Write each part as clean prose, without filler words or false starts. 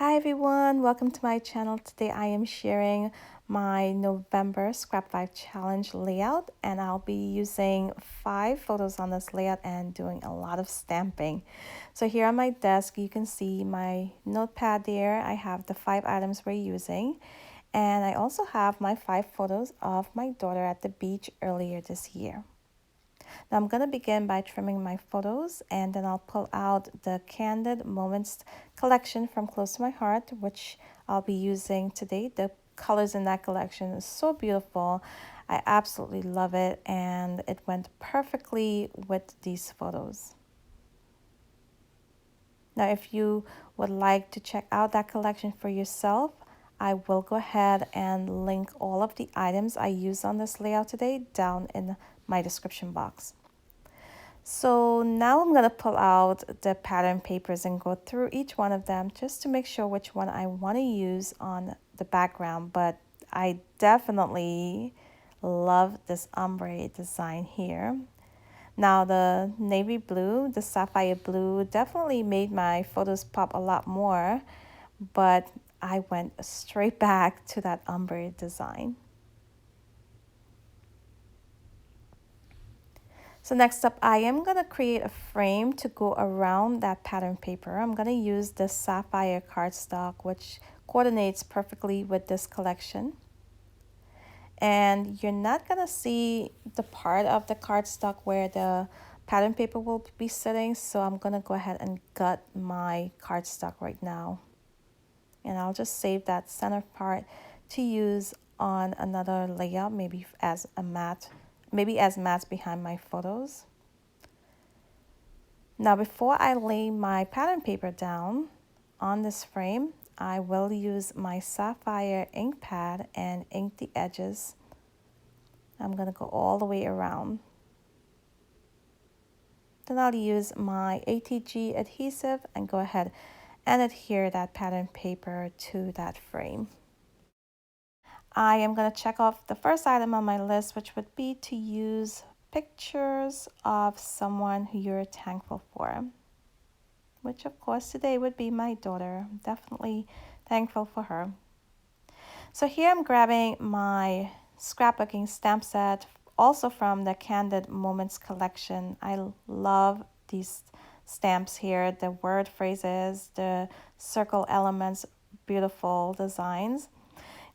Hi everyone, welcome to my channel. Today I am sharing my November Scrap 5 Challenge layout, and I'll be using 5 photos on this layout and doing a lot of stamping. So here on my desk you can see my notepad there. I have the 5 items we're using, and I also have my 5 photos of my daughter at the beach earlier this year. Now I'm going to begin by trimming my photos, and then I'll pull out the Candid Moments collection from Close to My Heart, which I'll be using today. The colors in that collection is so beautiful. I absolutely love it, and it went perfectly with these photos. Now if you would like to check out that collection for yourself, I will go ahead and link all of the items I used on this layout today down in my description box. So now I'm going to pull out the pattern papers and go through each one of them just to make sure which one I want to use on the background. But I definitely love this ombre design here. Now the navy blue, the sapphire blue definitely made my photos pop a lot more, but I went straight back to that ombre design. So next up, I am going to create a frame to go around that pattern paper. I'm going to use the Sapphire cardstock, which coordinates perfectly with this collection. And you're not going to see the part of the cardstock where the pattern paper will be sitting, so I'm going to go ahead and gut my cardstock right now. And I'll just save that center part to use on another layout, maybe as mats behind my photos. Now before I lay my pattern paper down on this frame, I will use my Sapphire ink pad and ink the edges. I'm going to go all the way around. Then I'll use my ATG adhesive and go ahead and adhere that pattern paper to that frame. I am going to check off the first item on my list, which would be to use pictures of someone who you're thankful for, which of course today would be my daughter. I'm definitely thankful for her. So here I'm grabbing my scrapbooking stamp set, also from the Candid Moments collection. I love these stamps here, the word phrases, the circle elements, beautiful designs.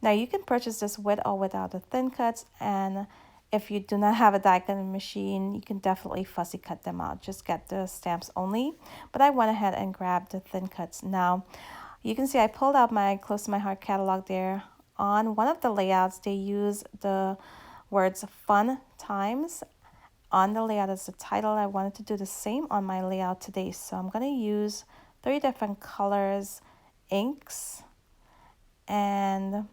Now you can purchase this with or without the thin cuts, and if you do not have a die cutting machine, you can definitely fussy cut them out. Just get the stamps only, but I went ahead and grabbed the thin cuts. Now you can see I pulled out my Close to My Heart catalog there. On one of the layouts, they use the words fun times on the layout as the title. I wanted to do the same on my layout today, so I'm going to use 3 different colors inks, and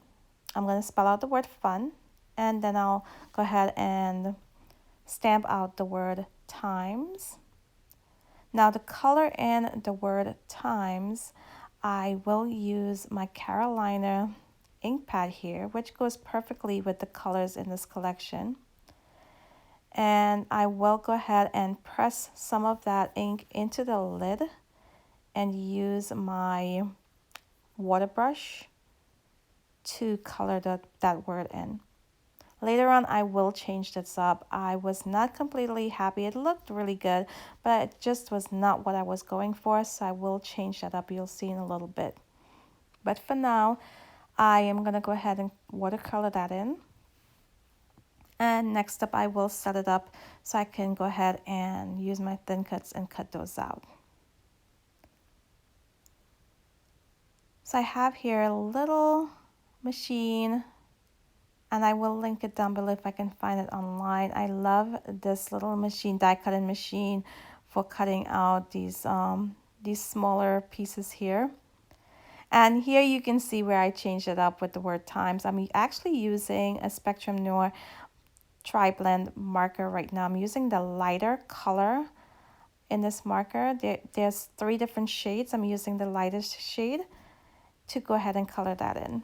I'm going to spell out the word fun, and then I'll go ahead and stamp out the word times. Now the color in the word times, I will use my Carolina ink pad here, which goes perfectly with the colors in this collection. And I will go ahead and press some of that ink into the lid and use my water brush to color that word in. Later on, I will change this up. I was not completely happy. It looked really good, but it just was not what I was going for, so I will change that up. You'll see in a little bit. But for now, I am going to go ahead and watercolor that in. And next up, I will set it up so I can go ahead and use my thin cuts and cut those out. So I have here a little machine, and I will link it down below if I can find it online. I love this little machine, die cutting machine, for cutting out these smaller pieces here. And here you can see where I changed it up with the word times. I'm actually using a Spectrum Noir tri-blend marker right now. I'm using the lighter color in this marker. There's 3 different shades. I'm using the lightest shade to go ahead and color that in.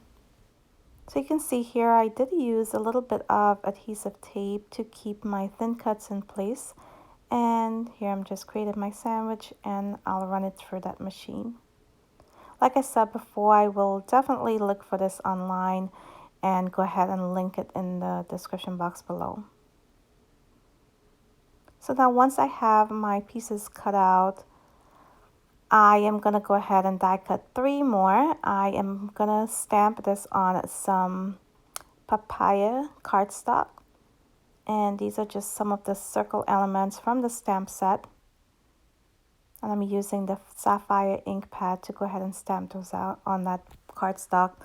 So you can see here I did use a little bit of adhesive tape to keep my thin cuts in place. And here I'm just creating my sandwich, and I'll run it through that machine. Like I said before, I will definitely look for this online and go ahead and link it in the description box below. So now once I have my pieces cut out, I am going to go ahead and die cut 3 more. I am going to stamp this on some Papaya cardstock. And these are just some of the circle elements from the stamp set. And I'm using the Sapphire ink pad to go ahead and stamp those out on that cardstock.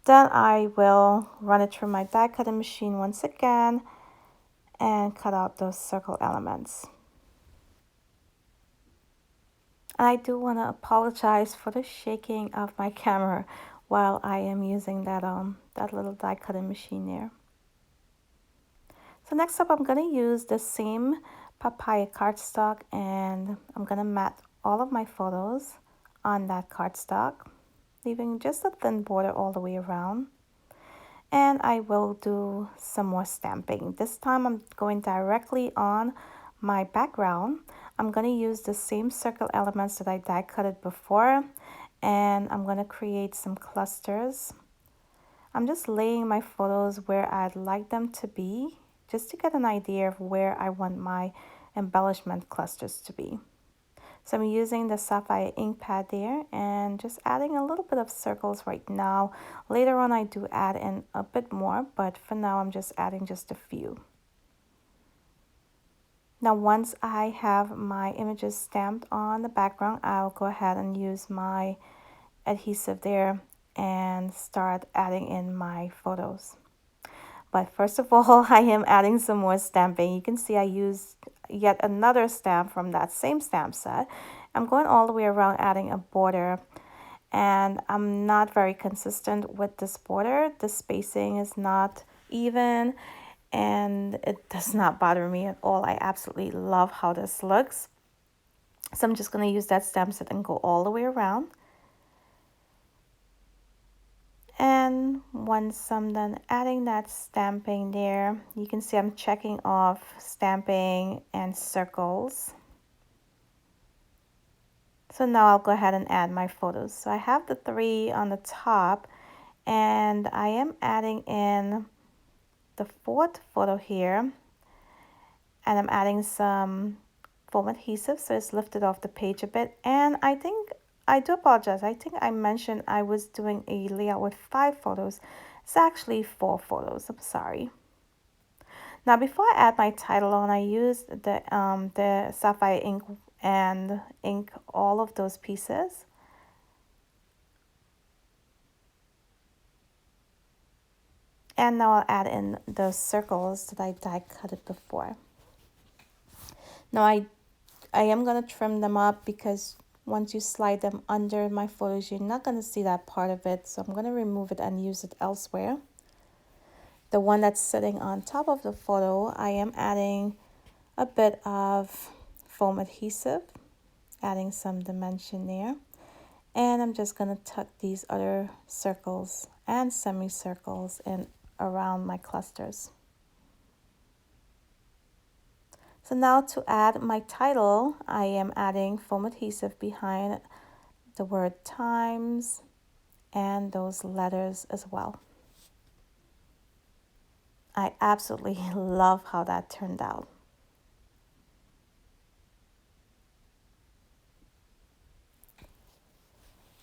Then I will run it through my die cutting machine once again and cut out those circle elements. I do want to apologize for the shaking of my camera while I am using that little die cutting machine there. So next up, I'm going to use the same Papaya cardstock, and I'm going to mat all of my photos on that cardstock, leaving just a thin border all the way around. And I will do some more stamping. This time I'm going directly on my background. I'm going to use the same circle elements that I die cutted before, and I'm going to create some clusters. I'm just laying my photos where I'd like them to be, just to get an idea of where I want my embellishment clusters to be. So I'm using the Sapphire ink pad there and just adding a little bit of circles right now. Later on I do add in a bit more, but for now I'm just adding just a few. Now once I have my images stamped on the background, I'll go ahead and use my adhesive there and start adding in my photos. But first of all, I am adding some more stamping. You can see I used yet another stamp from that same stamp set. I'm going all the way around adding a border, and I'm not very consistent with this border. The spacing is not even, and it does not bother me at all. I absolutely love how this looks. So I'm just going to use that stamp set and go all the way around. And once I'm done adding that stamping there, you can see I'm checking off stamping and circles. So now I'll go ahead and add my photos. So I have the 3 on the top, and I am adding in the 4th photo here, and I'm adding some foam adhesive so it's lifted off the page a bit. And I do apologize. I think I mentioned I was doing a layout with 5 photos. It's actually 4 photos. I'm sorry. Now, before I add my title on, I used the Sapphire ink and ink all of those pieces. And now I'll add in the circles that I die cutted before. Now I am going to trim them up because once you slide them under my photos, you're not going to see that part of it. So I'm going to remove it and use it elsewhere. The one that's sitting on top of the photo, I am adding a bit of foam adhesive, adding some dimension there. And I'm just going to tuck these other circles and semicircles in around my clusters. So now to add my title, I am adding foam adhesive behind the word times and those letters as well. I absolutely love how that turned out.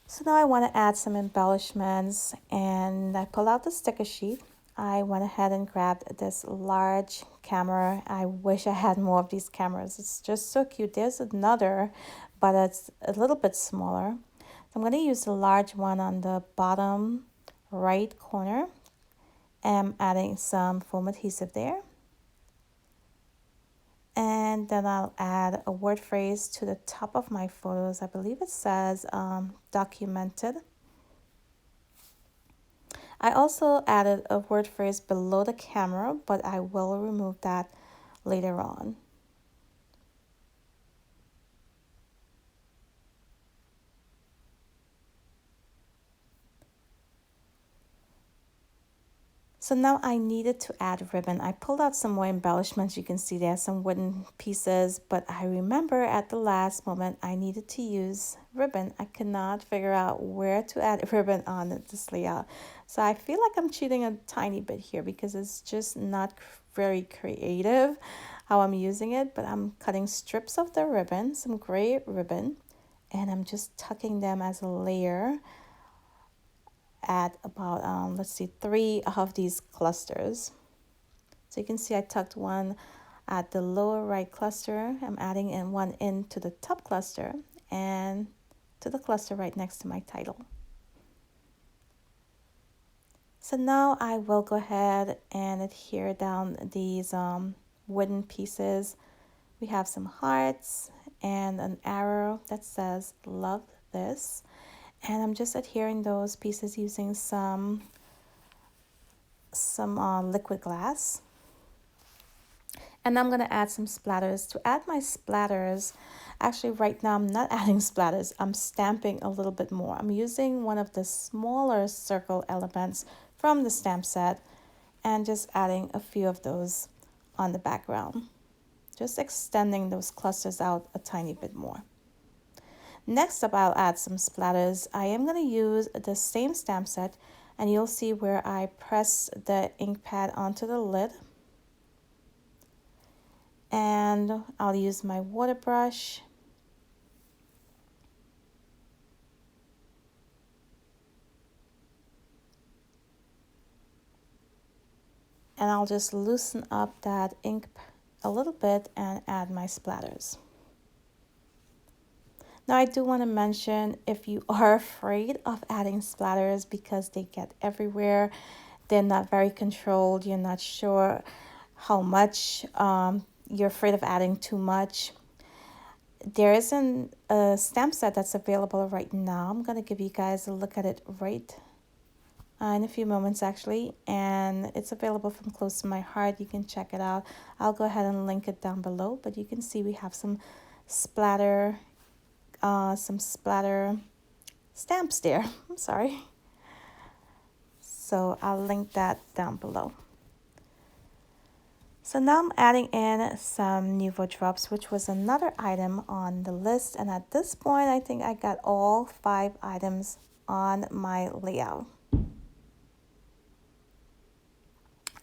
So now I want to add some embellishments, and I pull out the sticker sheet. I went ahead and grabbed this large camera. I wish I had more of these cameras. It's just so cute. There's another, but it's a little bit smaller. I'm going to use the large one on the bottom right corner. I'm adding some foam adhesive there. And then I'll add a word phrase to the top of my photos. I believe it says documented. I also added a word phrase below the camera, but I will remove that later on. So now I needed to add ribbon. I pulled out some more embellishments. You can see there are some wooden pieces, but I remember at the last moment I needed to use ribbon. I could not figure out where to add ribbon on this layout. So I feel like I'm cheating a tiny bit here because it's just not very creative how I'm using it, but I'm cutting strips of the ribbon, some gray ribbon, and I'm just tucking them as a layer at about, let's see, 3 of these clusters. So you can see I tucked one at the lower right cluster. I'm adding in one into the top cluster and to the cluster right next to my title. So now I will go ahead and adhere down these wooden pieces. We have some hearts and an arrow that says love this. And I'm just adhering those pieces using some liquid glass. And I'm going to add some splatters. To add my splatters, actually right now I'm not adding splatters. I'm stamping a little bit more. I'm using one of the smaller circle elements from the stamp set and just adding a few of those on the background. Just extending those clusters out a tiny bit more. Next up, I'll add some splatters. I am going to use the same stamp set, and you'll see where I press the ink pad onto the lid. And I'll use my water brush. And I'll just loosen up that ink a little bit and add my splatters. Now I do want to mention, if you are afraid of adding splatters because they get everywhere, they're not very controlled, you're not sure how much, you're afraid of adding too much, there isn't a stamp set that's available right now. I'm going to give you guys a look at it right in a few moments actually, and it's available from Close to My Heart. You can check it out. I'll go ahead and link it down below, but you can see we have some splatter stamps there. I'm sorry. So I'll link that down below. So now I'm adding in some Nuvo drops, which was another item on the list. And at this point, I think I got all 5 items on my layout.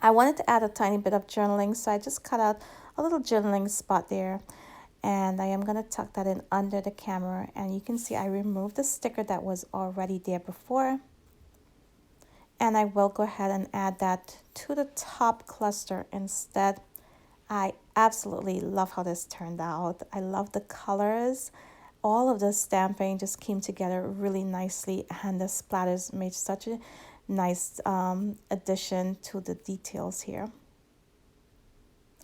I wanted to add a tiny bit of journaling, so I just cut out a little journaling spot there. And I am going to tuck that in under the camera. And you can see I removed the sticker that was already there before. And I will go ahead and add that to the top cluster instead. I absolutely love how this turned out. I love the colors. All of the stamping just came together really nicely, and the splatters made such a nice addition to the details here.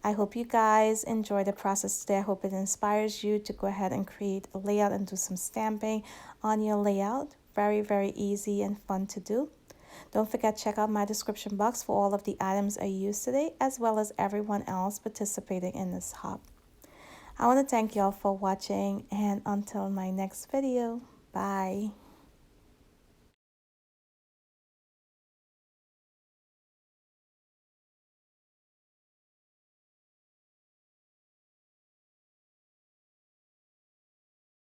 I hope you guys enjoy the process today. I hope it inspires you to go ahead and create a layout and do some stamping on your layout. Very, very easy and fun to do. Don't forget, check out my description box for all of the items I used today, as well as everyone else participating in this hop. I want to thank y'all for watching, and until my next video, bye.